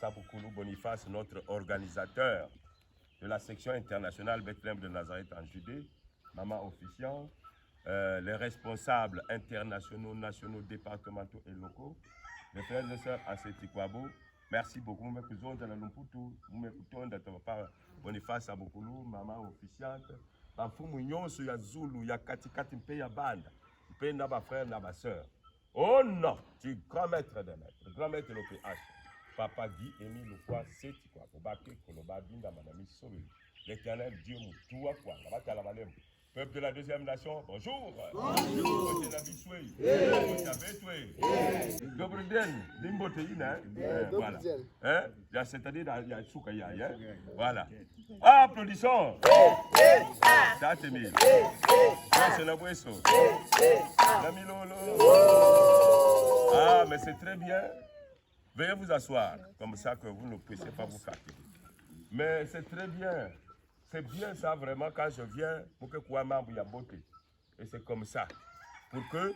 Saboukoulou Boniface, notre organisateur de la section internationale Bethléem de Nazareth en Judée, maman officiante, les responsables internationaux, nationaux, départementaux et locaux, les frères et sœurs à Sétikwabo. Merci beaucoup. Boniface Saboukoulou, maman officiante. Bafumu nyonso ya Zulu, ya katikati mpe ya banda, mpe na ba frère na ba sœur. Oh non, tu grand maître des maîtres, grand maître de l'OPH. Papa Guy Émile Loukwa, c'est quoi? Pour baquer Koloba Binda Manami Sobi. L'éternel Dieu Moutoua quoi. Peuple de la deuxième nation, bonjour. Bonjour. Voilà. C'est-à-dire, il y a Soukaya. Voilà. Applaudissons. Ah, mais c'est très bien. Veuillez vous asseoir, comme ça que vous ne puissiez pas vous fatiguer. Mais c'est très bien. C'est bien ça vraiment quand je viens pour que Kouama Bouyabote. Et c'est comme ça. Pour que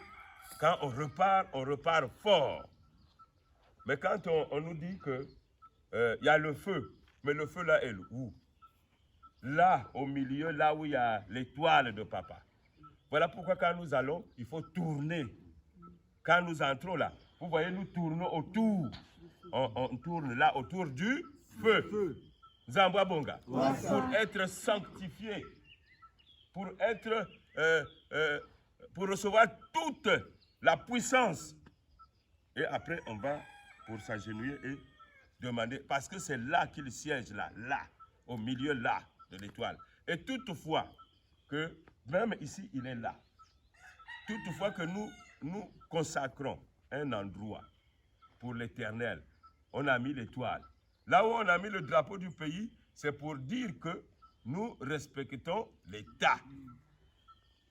quand on repart fort. Mais quand on nous dit que y a le feu, mais le feu là est où? Là, au milieu, là où il y a l'étoile de papa. Voilà pourquoi quand nous allons, il faut tourner. Quand nous entrons là, vous voyez, nous tournons autour. On tourne là autour du feu. Zambwa Bonga. Pour être sanctifié. Pour être... pour recevoir toute la puissance. Et après, on va pour s'agenouiller et demander. Parce que c'est là qu'il siège, là, au milieu, là, de l'étoile. Et toutefois, que même ici, il est là. Toutefois que nous consacrons un endroit pour l'éternel, on a mis l'étoile. Là où on a mis le drapeau du pays, c'est pour dire que nous respectons l'État.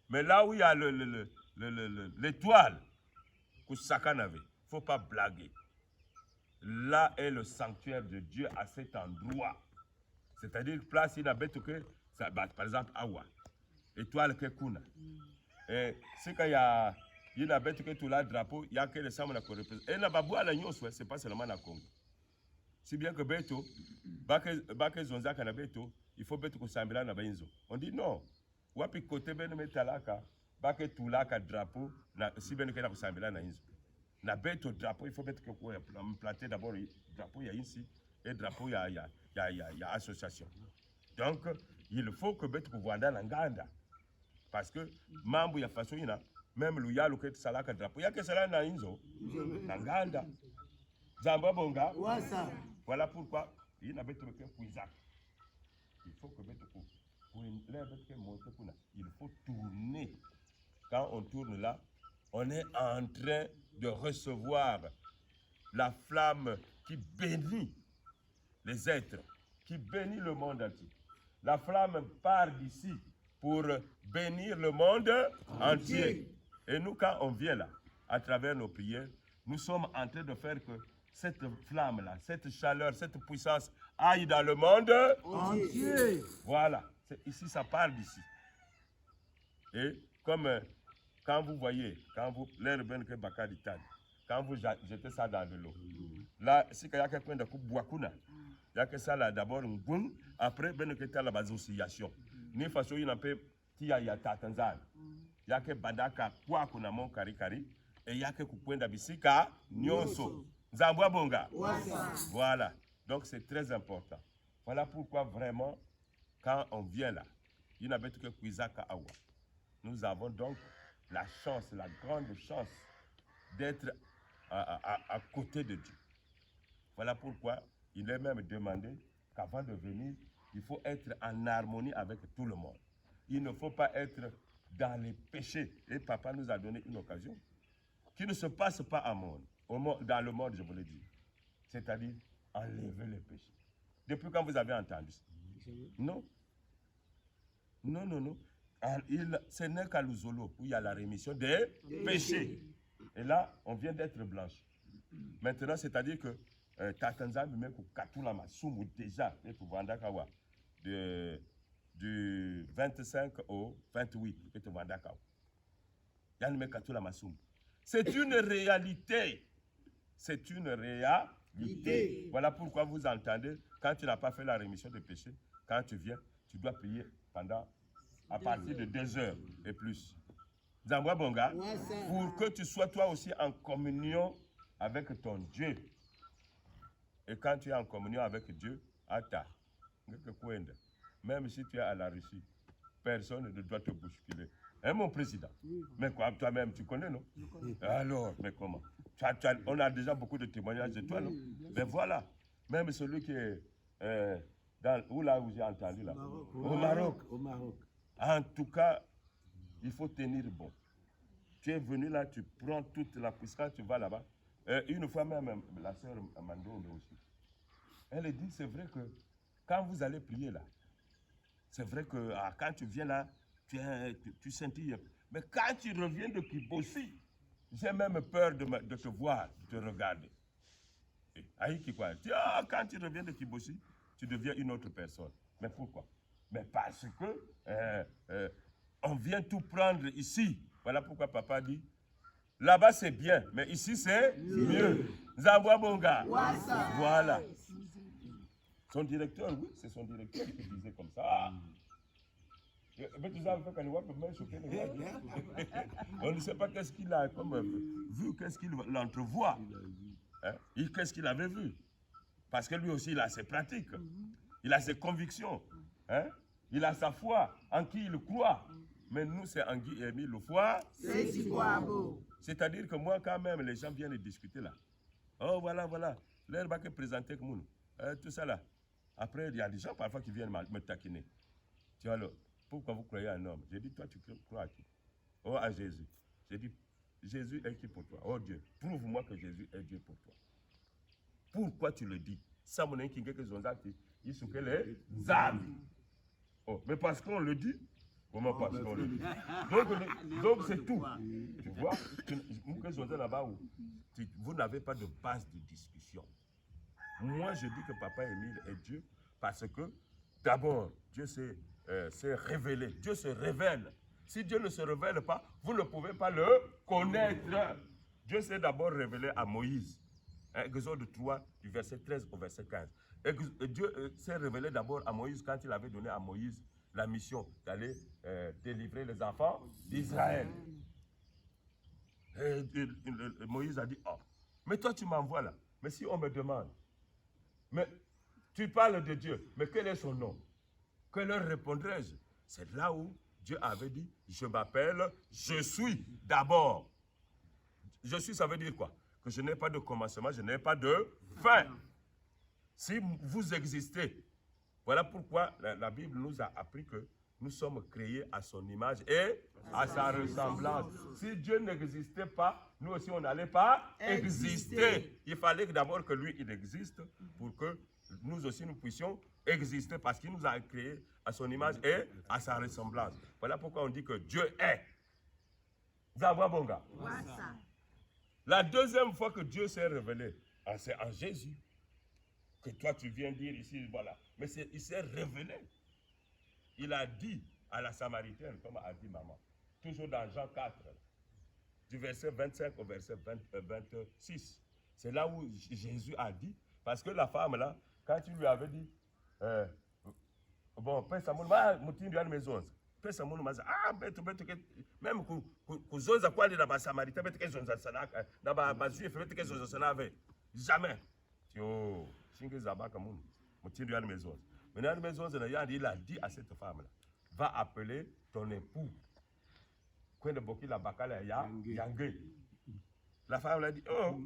Mais là où il y a l'étoile, il ne faut pas blaguer. Là est le sanctuaire de Dieu à cet endroit. C'est-à-dire place il a que par exemple Awa, étoile que Kuna. Et c'est qu'il y a il a que tout le drapeau, il y a que les femmes qui représentent. Et là c'est pas seulement la Congo. Si bien que Beto, Baké Zonza Kanabeto, il faut Beto Sambila na Benzo. On dit non. Wapi côté ben metalaka, Baké Toulaka drapeau, si bien que na Sambila na Inzo. Na Beto drapeau, il faut Beto que planter d'abord drapeau ya ici et drapeau ya association. Donc il faut que Beto Vanda Nganda. Parce que mambo ya façon ina même le yalo que salaka drapeau, ya que cela na Inzo, Nganda. Zamba Bonga. Voilà pourquoi il n'a pas que Kouizak. Il faut que il faut tourner. Quand on tourne là, on est en train de recevoir la flamme qui bénit les êtres, qui bénit le monde entier. La flamme part d'ici pour bénir le monde entier. Et nous, quand on vient là, à travers nos prières, nous sommes en train de faire que cette flamme-là, cette chaleur, cette puissance aille dans le monde entier. Voilà. Ici, ça part d'ici. Et comme quand vous voyez, quand vous jetez ça dans de l'eau, là, si il y a quelqu'un de Boakuna, il y a que ça là d'abord un boum, après, ben que la basociation. Ni façon, il y a un peu, il y a Tatanzan. Il y a que Badaka, quoi qu'on a mon kari, et il y a que Kukwenda Bisika, Nyonso. Zambwa Bonga. Voilà. Donc c'est très important. Voilà pourquoi vraiment, quand on vient là, il n'y a pas que Kouizaka Awa. Nous avons donc la chance, la grande chance d'être à côté de Dieu. Voilà pourquoi il est même demandé qu'avant de venir, il faut être en harmonie avec tout le monde. Il ne faut pas être dans les péchés. Et papa nous a donné une occasion qui ne se passe pas à monde. Dans le monde, je voulais dire. C'est-à-dire enlever les péchés. Depuis quand vous avez entendu ça? Non. Non. Ce n'est qu'à l'Ouzolo où il y a la rémission des péchés. Et là, on vient d'être blanche. Maintenant, c'est-à-dire que Tatanza me met Katula Masumu déjà, du 25 au 28, c'est une réalité. C'est une réalité. Voilà pourquoi vous entendez, quand tu n'as pas fait la rémission des péchés, quand tu viens, tu dois prier à partir de 2 heures et plus. Zambwa Bonga, pour que tu sois toi aussi en communion avec ton Dieu. Et quand tu es en communion avec Dieu, même si tu es à la Russie, personne ne doit te bousculer. Hein, mon président? Mais quoi, toi-même, tu connais, non? Alors, mais comment? On a déjà beaucoup de témoignages de toi, non? Mais voilà, même celui qui est où j'ai entendu, là? Au Maroc. En tout cas, il faut tenir bon. Tu es venu là, tu prends toute la puissance, tu vas là-bas. Une fois même, la sœur Mando aussi, elle dit, c'est vrai que quand vous allez prier là, c'est vrai que quand tu viens là, tu scintilles. Mais quand tu reviens de Kibossi, j'ai même peur de te voir, de te regarder. Quand tu reviens de Kibossi, tu deviens une autre personne. Mais pourquoi? Mais parce que on vient tout prendre ici. Voilà pourquoi papa dit, là-bas c'est bien, mais ici c'est mieux. Zambwa Bonga. Voilà. Son directeur, oui, c'est son directeur qui disait comme ça. On ne sait pas qu'est-ce qu'il a vu, qu'est-ce qu'il l'entrevoit. Hein? Qu'est-ce qu'il avait vu. Parce que lui aussi, il a ses pratiques. Il a ses convictions. Hein? Il a sa foi en qui il croit. Mais nous, c'est en Guy et Émile le foi. C'est-à-dire que moi, quand même, les gens viennent discuter là. Oh, voilà. L'air va que présenter comme nous. Tout ça là. Après, il y a des gens parfois qui viennent me taquiner. Tu vois, alors, pourquoi vous croyez à un homme? J'ai dit, toi, tu crois à qui? Oh, à Jésus. J'ai dit, Jésus est qui pour toi? Oh Dieu, prouve-moi que Jésus est Dieu pour toi. Pourquoi tu le dis? Ça, mon qui il se les âmes. Oh, mais parce qu'on le dit? Comment parce qu'on le dit? Donc c'est tout. Tu vois, là-bas où vous n'avez pas de base de discussion. Moi, je dis que Papa Émile est Dieu parce que, d'abord, Dieu s'est révélé. Dieu se révèle. Si Dieu ne se révèle pas, vous ne pouvez pas le connaître. Dieu s'est d'abord révélé à Moïse. Exode 3, du verset 13 au verset 15. Dieu s'est révélé d'abord à Moïse quand il avait donné à Moïse la mission d'aller délivrer les enfants d'Israël. Moïse a dit, oh, mais toi tu m'envoies là. Mais si on me demande, mais tu parles de Dieu, mais quel est son nom? Que leur répondrai-je? C'est là où Dieu avait dit, je m'appelle, je suis d'abord. Je suis, ça veut dire quoi? Que je n'ai pas de commencement, je n'ai pas de fin. Si vous existez, voilà pourquoi la Bible nous a appris que nous sommes créés à son image et à sa ressemblance. Si Dieu n'existait pas, nous aussi on n'allait pas exister. Il fallait d'abord que lui, il existe pour que nous aussi nous puissions exister parce qu'il nous a créés à son image et à sa ressemblance. Voilà pourquoi on dit que Dieu est. Zabwa Bonga. La deuxième fois que Dieu s'est révélé, c'est en Jésus. Que toi tu viens dire ici, voilà. Mais il s'est révélé. Il a dit à la Samaritaine, comme a dit maman, toujours dans Jean 4, du verset 25 au verset 26. C'est là où Jésus a dit, parce que la femme là, quand il lui avait dit, bon, Père Samoun, je suis maison. Père Samoun m'a dit, même que Zonza quoi aller dans la Samaritaine, peut-être que Zonza sana, dans la Juif, peut-être que Zonza sana avait. Jamais. Oh. Maintenant, il a dit à cette femme-là, va appeler ton époux. La femme l'a dit, oh,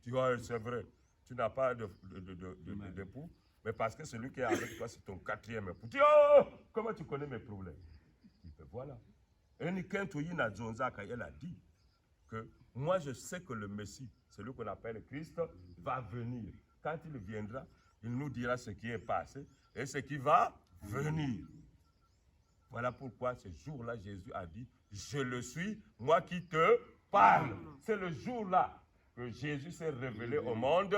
tu vois, c'est vrai, tu n'as pas d'époux, mais parce que celui qui est avec toi, c'est ton quatrième époux. Tu dis, oh, comment tu connais mes problèmes? Il dit, voilà. Et elle a dit que moi, je sais que le Messie, celui qu'on appelle Christ, va venir. Quand il viendra, il nous dira ce qui est passé et ce qui va venir. Voilà pourquoi ce jour-là, Jésus a dit, je le suis, moi qui te parle. C'est le jour-là que Jésus s'est révélé au monde.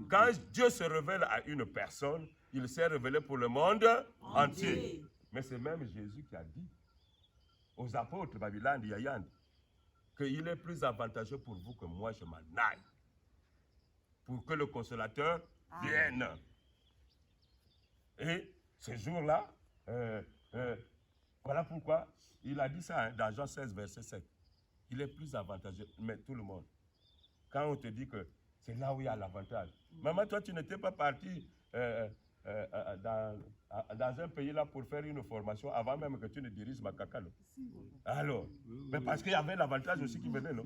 Quand Dieu se révèle à une personne, il s'est révélé pour le monde entier. Mais c'est même Jésus qui a dit aux apôtres Babylone, Yayand, qu'il est plus avantageux pour vous que moi je m'en aille. pour que le consolateur vienne. Et ce jour-là, voilà pourquoi il a dit ça dans Jean 16, verset 7. Il est plus avantageux, mais tout le monde. Quand on te dit que c'est là où il y a l'avantage. Maman, toi, tu n'étais pas parti dans un pays là pour faire une formation avant même que tu ne diriges Makakalo. Alors, mais parce qu'il y avait l'avantage aussi qui venait, non?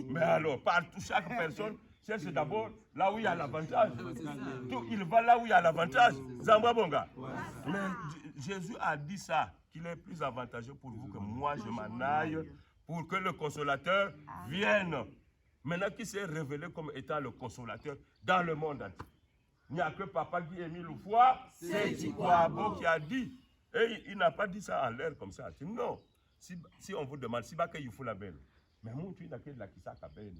Mais alors, partout, chaque personne cherche d'abord là où il y a l'avantage. Il va là où il y a l'avantage. Zamba Bonga. Mais Jésus a dit ça, qu'il est plus avantageux pour vous que moi je m'en aille pour que le consolateur vienne. Maintenant qui s'est révélé comme étant le consolateur dans le monde entier. Il n'y a que Papa Guy Émile Loufoua, c'est Tikwabo qui a dit. Et il n'a pas dit ça en l'air comme ça. Il dit non. Si on vous demande, si il faut la belle. Mais moi, tu n'as que la qui s'est belle.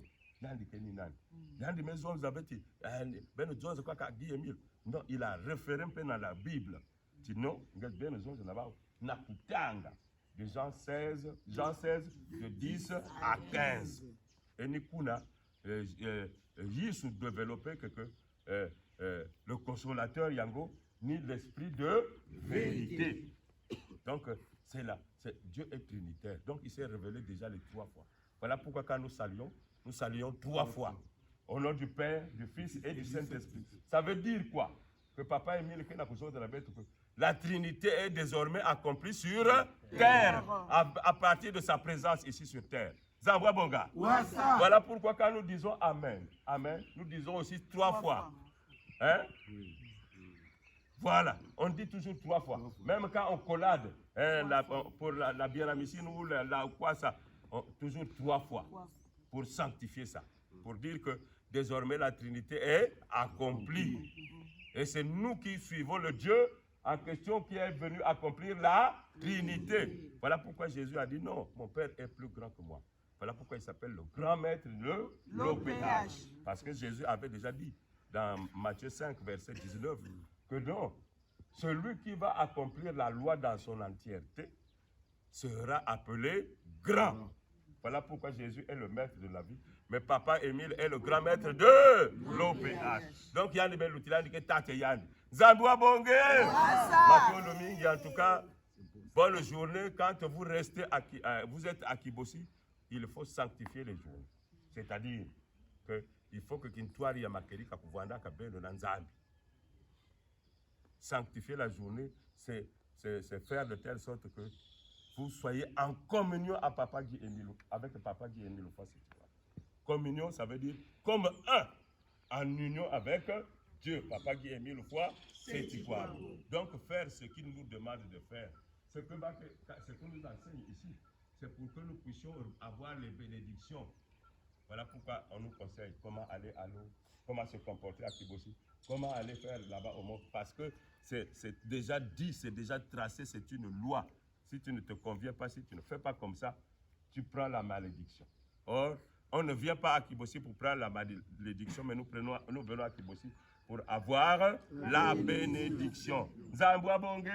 Non, il a référé un peu dans la Bible. Il dit non, de Jean 16, de 10 à 15. Et Nikuna, il se développé que le consolateur Yango, ni l'esprit de vérité. Donc, c'est là. Dieu est trinitaire. Donc, il s'est révélé déjà les 3 fois. Voilà pourquoi quand nous saluons 3 fois. Au nom du Père, du Fils et du Saint-Esprit. Ça veut dire quoi? Que Papa Émile, la Trinité est désormais accomplie sur terre, à partir de sa présence ici sur terre. Zambwa Bonga. Voilà pourquoi quand nous disons Amen, Amen, nous disons aussi 3 fois. Hein? Voilà, on dit toujours 3 fois. Même quand on collade pour la bienamissine ou quoi ça, toujours 3 fois. Pour sanctifier ça. Pour dire que désormais la Trinité est accomplie. Et c'est nous qui suivons le Dieu en question qui est venu accomplir la Trinité. Voilà pourquoi Jésus a dit non, mon Père est plus grand que moi. Voilà pourquoi il s'appelle le grand maître de l'OPH. Parce que Jésus avait déjà dit dans Matthieu 5, verset 19, que non, celui qui va accomplir la loi dans son entièreté sera appelé grand. Voilà pourquoi Jésus est le maître de la vie. Mais Papa Émile est le grand maître de l'OPH. Donc, il y a des belles outils là, Zandua Bonge. Mathieu Lomingi, en tout cas, bonne journée. Quand vous restez vous êtes à Kibosi, il faut sanctifier les journées. C'est-à-dire qu'il faut que Kintuari Yamakeri Kakuvanda Kabelo Nanzambi. Sanctifier la journée, c'est faire de telle sorte que vous soyez en communion à Papa Guy Émile, avec Papa Guy Émile. Communion, ça veut dire comme un, en union avec Dieu. Papa Guy Émile c'est quoi? Donc faire ce qu'il nous demande de faire. Ce que nous enseigne ici, c'est pour que nous puissions avoir les bénédictions. Voilà pourquoi on nous conseille comment aller à l'eau, comment se comporter à Kibosi, comment aller faire là-bas au monde. Parce que c'est déjà dit, c'est déjà tracé, c'est une loi. Si tu ne te conviens pas, si tu ne fais pas comme ça, tu prends la malédiction. Or, on ne vient pas à Kibosi pour prendre la malédiction, mais nous venons à Kibosi pour avoir la bénédiction. Zambwa Bonge,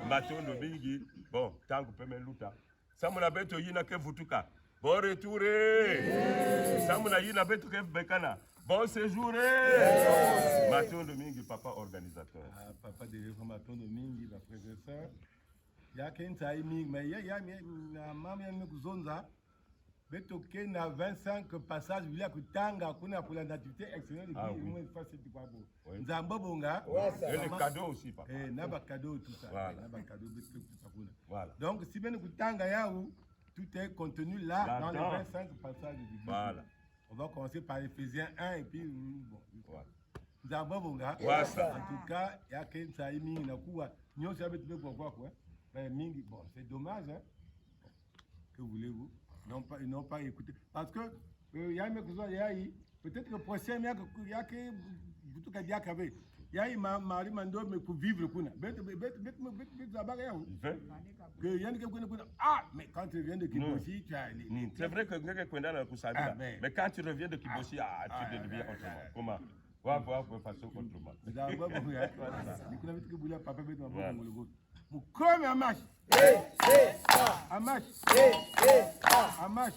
Maton Lobingi, bon, tant que peut luta. Samuna beto yina ke vutuka. Bon retour. Samuna yina beto ke bekana. Bon séjour. Maton Domingue, papa organisateur. Papa de Maton Domingue, la frère et sœur. Il y a qu'un timing, mais il y a maman qui zonza. Beto ke na 25 passages il y a que tanga kuna pour la nativité exceptionnelle de Dieu, facile quoi beau. Nzamba Bonga. Et les cadeaux aussi papa. Na ba cadeau tout ça. Na ba cadeau beto tout kuna. Voilà. Donc si bien que tanga yaou tout est contenu là dans les 25 passages de Dieu. Voilà. On va commencer par Éphésiens 1 et puis bon. Voilà. Nzamba Bonga. Voilà. En tout cas, il y a qu'un timing na kuwa nyo ça beto quoi quoi. Mais mingi bon, c'est dommage hein. Que voulez-vous? Ils n'ont pas écouté. Parce que il y a peut-être que le prochain, il y a que tout cas il y a Marie Mando mais pour vivre kuna. Ah mais quand tu viens de Kibosi, tu as c'est vrai que mais quand tu reviens de Kibosi, tu deviens autrement. Comment? Va façon autrement. Comme Amash. Amash. Amash.